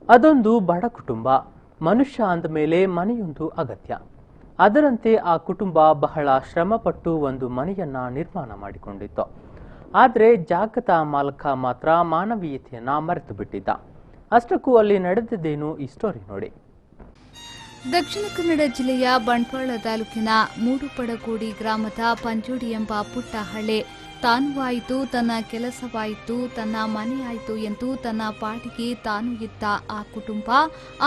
ಅದೊಂದು ಬಡ ಕುಟುಂಬ. ಮನುಷ್ಯ ಅಂದ ಮೇಲೆ ಮನೆಯೊಂದು ಅಗತ್ಯ. ಅದರಂತೆ ಆ ಕುಟುಂಬ ಬಹಳ ಶ್ರಮಪಟ್ಟು ಒಂದು ಮನೆಯನ್ನ ನಿರ್ಮಾಣ ಮಾಡಿಕೊಂಡಿತ್ತು. ಆದರೆ ಜಾಗದ ಮಾಲಕ ಮಾತ್ರ ಮಾನವೀಯತೆಯನ್ನ ಮರೆತು ಬಿಟ್ಟಿದ್ದ. ಅಷ್ಟಕ್ಕೂ ಅಲ್ಲಿ ನಡೆದಿದ್ದೇನು ಈ ಸ್ಟೋರಿ ನೋಡಿ. ದಕ್ಷಿಣ ಕನ್ನಡ ಜಿಲ್ಲೆಯ ಬಂಟ್ವಾಳ ತಾಲೂಕಿನ ಮೂಡುಪಡಗೋಡಿ ಗ್ರಾಮದ ಪಂಜೋಡಿ ಎಂಬ ಪುಟ್ಟ ಹಳ್ಳಿ ತಾನೂ ಆಯಿತು, ತನ್ನ ಕೆಲಸವಾಯಿತು, ತನ್ನ ಮನೆಯಾಯಿತು ಎಂದು ತನ್ನ ಪಾಟಿಗೆ ತಾನು ಇದ್ದ ಆ ಕುಟುಂಬ.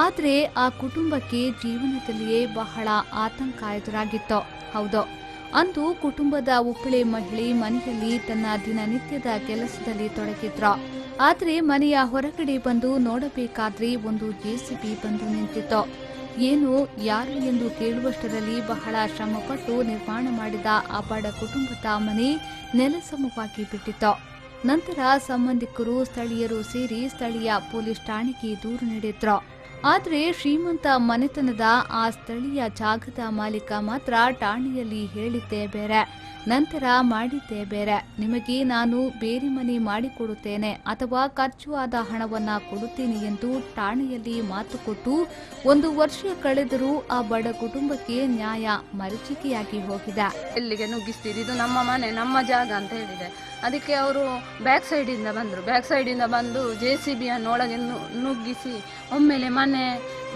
ಆದರೆ ಆ ಕುಟುಂಬಕ್ಕೆ ಜೀವನದಲ್ಲಿಯೇ ಬಹಳ ಆತಂಕ ಎದುರಾಗಿತ್ತು. ಹೌದು, ಅಂದು ಕುಟುಂಬದ ಒಬ್ಬಳೆ ಮಹಿಳೆ ಮನೆಯಲ್ಲಿ ತನ್ನ ದಿನನಿತ್ಯದ ಕೆಲಸದಲ್ಲಿ ತೊಡಗಿದ್ರು. ಆದರೆ ಮನೆಯ ಹೊರಗಡೆ ಬಂದು ನೋಡಬೇಕಾದ್ರೆ ಒಂದು ಜೆಸಿಬಿ ಬಂದು ನಿಂತಿತ್ತು. ಏನು ಯಾರು ಎಂದು ಕೇಳುವಷ್ಟರಲ್ಲಿ ಬಹಳ ಶ್ರಮಪಟ್ಟು ನಿರ್ಮಾಣ ಮಾಡಿದ ಆ ಬಡ ಕುಟುಂಬದ ಮನೆ ನೆಲಸಮವಾಗಿ ಬಿಟ್ಟಿತ್ತು. ನಂತರ ಸಂಬಂಧಿಕರು ಸ್ಥಳೀಯರು ಸೇರಿ ಸ್ಥಳೀಯ ಪೊಲೀಸ್ ಠಾಣೆಗೆ ದೂರು ನೀಡಿದ್ರು. ಆದರೆ ಶ್ರೀಮಂತ ಮನೆತನದ ಆ ಸ್ಥಳೀಯ ಜಾಗದ ಮಾಲೀಕ ಮಾತ್ರ ಠಾಣೆಯಲ್ಲಿ ಹೇಳಿದ್ದೇ ಬೇರೆ, ನಂತರ ಮಾಡಿದ್ದೇ ಬೇರೆ. ನಿಮಗೆ ನಾನು ಬೇರೆ ಮನೆ ಮಾಡಿಕೊಡುತ್ತೇನೆ ಅಥವಾ ಖರ್ಚು ಆದ ಹಣವನ್ನ ಕೊಡುತ್ತೇನೆ ಎಂದು ಠಾಣೆಯಲ್ಲಿ ಮಾತು ಕೊಟ್ಟು 1 ವರ್ಷ ಕಳೆದರೂ ಆ ಬಡ ಕುಟುಂಬಕ್ಕೆ ನ್ಯಾಯ ಮರೀಚಿಕೆಯಾಗಿ ಹೋಗಿದೆ. ಎಲ್ಲಿಗೆ ನುಗ್ಗಿಸ್ತೀರಿ, ಇದು ನಮ್ಮ ಮನೆ ನಮ್ಮ ಜಾಗ ಅಂತ ಹೇಳಿದೆ. ಅದಕ್ಕೆ ಅವರು ಬ್ಯಾಕ್ ಸೈಡಿಂದ ಬಂದು JCBಯನ್ನು ಒಳಗೆ ನುಗ್ಗಿಸಿ ಒಮ್ಮೆಲೆ ಮನೆ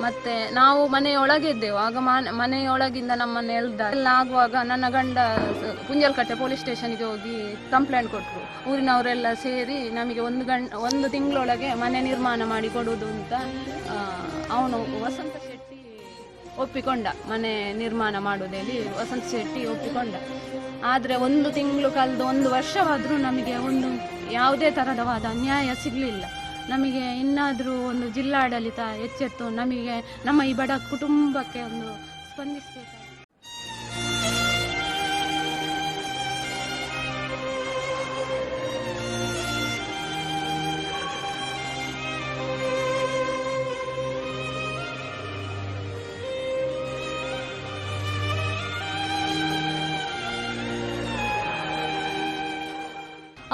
ಮತ್ತೆ ನಾವು ಮನೆಯೊಳಗಿದ್ದೆವು. ಆಗ ಮನೆಯೊಳಗಿಂದ ನಮ್ಮನ್ನು ಎಲ್ಲ ಆಗುವಾಗ ನನ್ನ ಗಂಡ ಪುಂಜಲ್ಕಟ್ಟೆ ಪೊಲೀಸ್ ಸ್ಟೇಷನ್ಗೆ ಹೋಗಿ ಕಂಪ್ಲೇಂಟ್ ಕೊಟ್ಟರು. ಊರಿನವರೆಲ್ಲ ಸೇರಿ ನಮಗೆ 1 ತಿಂಗಳೊಳಗೆ ಮನೆ ನಿರ್ಮಾಣ ಮಾಡಿ ಕೊಡುವುದು ಅಂತ ಅವನು ವಸಂತ ಶೆಟ್ಟಿ ಒಪ್ಪಿಕೊಂಡ. ಮನೆ ನಿರ್ಮಾಣ ಮಾಡುವುದಲ್ಲಿ ವಸಂತ ಶೆಟ್ಟಿ ಒಪ್ಪಿಕೊಂಡ. ಆದರೆ 1 ತಿಂಗಳು ಕಳೆದು 1 ವರ್ಷವಾದರೂ ನಮಗೆ ಯಾವುದೇ ಥರದವಾದ ನ್ಯಾಯ ಸಿಗಲಿಲ್ಲ. ನಮಗೆ ಇನ್ನಾದರೂ ಒಂದು ಜಿಲ್ಲಾಡಳಿತ ಎಚ್ಚೆತ್ತು ನಮಗೆ ನಮ್ಮ ಈ ಬಡ ಕುಟುಂಬಕ್ಕೆ ಒಂದು ಸ್ಪಂದಿಸಬೇಕು.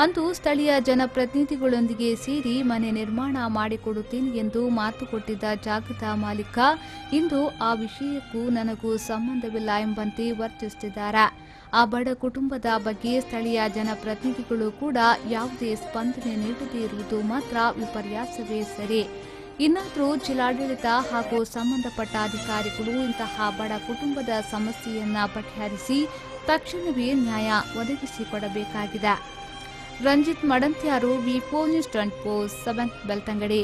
ಅಂದು ಸ್ಥಳೀಯ ಜನಪ್ರತಿನಿಧಿಗಳೊಂದಿಗೆ ಸೇರಿ ಮನೆ ನಿರ್ಮಾಣ ಮಾಡಿಕೊಡುತ್ತೇನೆ ಎಂದು ಮಾತು ಕೊಟ್ಟಿದ್ದ ಜಾಗದ ಮಾಲೀಕ ಇಂದು ಆ ವಿಷಯಕ್ಕೂ ನನಗೂ ಸಂಬಂಧವಿಲ್ಲ ಎಂಬಂತೆ ವರ್ತಿಸುತ್ತಿದ್ದಾರೆ. ಆ ಬಡ ಕುಟುಂಬದ ಬಗ್ಗೆ ಸ್ಥಳೀಯ ಜನಪ್ರತಿನಿಧಿಗಳು ಕೂಡ ಯಾವುದೇ ಸ್ಪಂದನೆ ನೀಡದೇ ಇರುವುದು ಮಾತ್ರ ವಿಪರ್ಯಾಸವೇ ಸರಿ. ಇನ್ನಾದರೂ ಜಿಲ್ಲಾಡಳಿತ ಹಾಗೂ ಸಂಬಂಧಪಟ್ಟ ಅಧಿಕಾರಿಗಳು ಇಂತಹ ಬಡ ಕುಟುಂಬದ ಸಮಸ್ಯೆಯನ್ನ ಬಗೆಹರಿಸಿ ತಕ್ಷಣವೇ ನ್ಯಾಯ ಒದಗಿಸಿಕೊಡಬೇಕಾಗಿದೆ. ರಂಜಿತ್ ಮಡಂತ್ಯಾರು, ವಿ4 ನ್ಯೂಸ್ 24/7 ಬೆಳ್ತಂಗಡಿ.